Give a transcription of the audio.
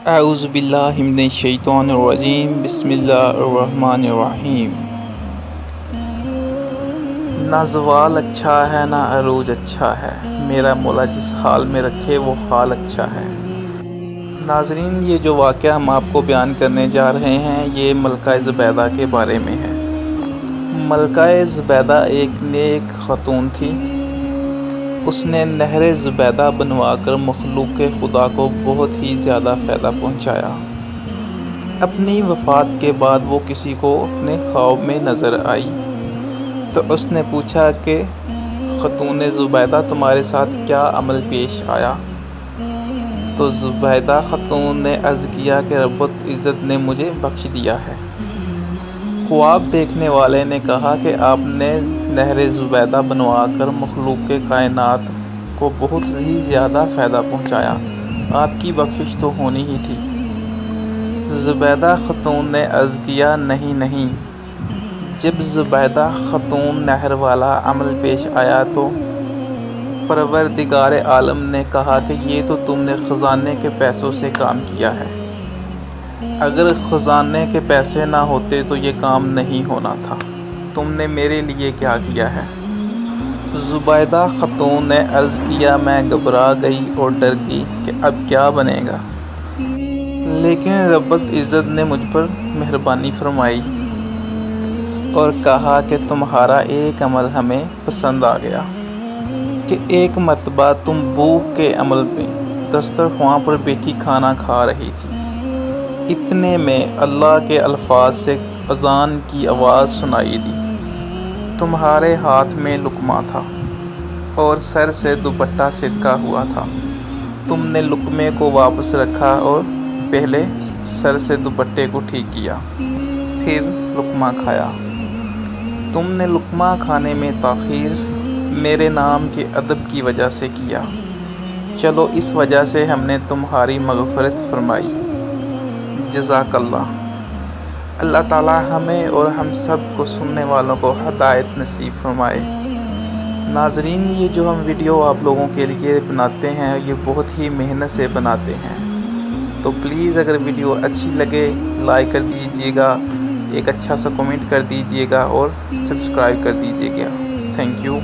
اعوذ باللہ من الشیطان الرجیم بسم اللہ الرحمن الرحیم۔ نہ زوال اچھا ہے نہ عروج اچھا ہے، میرا مولا جس حال میں رکھے وہ حال اچھا ہے۔ ناظرین، یہ جو واقعہ ہم آپ کو بیان کرنے جا رہے ہیں یہ ملکہ زبیدہ کے بارے میں ہے۔ ملکہ زبیدہ ایک نیک خاتون تھی۔ اس نے نہر زبیدہ بنوا کر مخلوق خدا کو بہت ہی زیادہ فائدہ پہنچایا۔ اپنی وفات کے بعد وہ کسی کو اپنے خواب میں نظر آئی تو اس نے پوچھا کہ خاتون زبیدہ تمہارے ساتھ کیا عمل پیش آیا؟ تو زبیدہ خاتون نے عرض کیا کہ رب العزت نے مجھے بخش دیا ہے۔ خواب دیکھنے والے نے کہا کہ آپ نے نہر زبیدہ بنوا کر مخلوق کائنات کو بہت ہی زیادہ فائدہ پہنچایا، آپ کی بخشش تو ہونی ہی تھی۔ زبیدہ خاتون نے عرض کیا نہیں۔ جب زبیدہ خاتون نہر والا عمل پیش آیا تو پروردگار عالم نے کہا کہ یہ تو تم نے خزانے کے پیسوں سے کام کیا ہے، اگر خزانے کے پیسے نہ ہوتے تو یہ کام نہیں ہونا تھا، تم نے میرے لیے کیا کیا ہے؟ زبیدہ خاتون نے عرض کیا میں گھبرا گئی اور ڈر گئی کہ اب کیا بنے گا، لیکن رب العزت نے مجھ پر مہربانی فرمائی اور کہا کہ تمہارا ایک عمل ہمیں پسند آ گیا کہ ایک مرتبہ تم بھوک کے عمل میں دسترخوان پر بیٹھی کھانا کھا رہی تھی، اتنے میں اللہ کے الفاظ سے اذان کی آواز سنائی دی، تمہارے ہاتھ میں لقمہ تھا اور سر سے دوپٹہ سرکا ہوا تھا، تم نے لقمے کو واپس رکھا اور پہلے سر سے دوپٹے کو ٹھیک کیا، پھر لقمہ کھایا۔ تم نے لقمہ کھانے میں تاخیر میرے نام کے ادب کی وجہ سے کیا، چلو اس وجہ سے ہم نے تمہاری مغفرت فرمائی، جزاک اللہ۔ اللہ تعالیٰ ہمیں اور ہم سب کو سننے والوں کو ہدایت نصیب فرمائے۔ ناظرین، یہ جو ہم ویڈیو آپ لوگوں کے لیے بناتے ہیں یہ بہت ہی محنت سے بناتے ہیں، تو پلیز اگر ویڈیو اچھی لگے لائک کر دیجیے گا، ایک اچھا سا کمنٹ کر دیجیے گا اور سبسکرائب کر دیجیے گا۔ Thank you.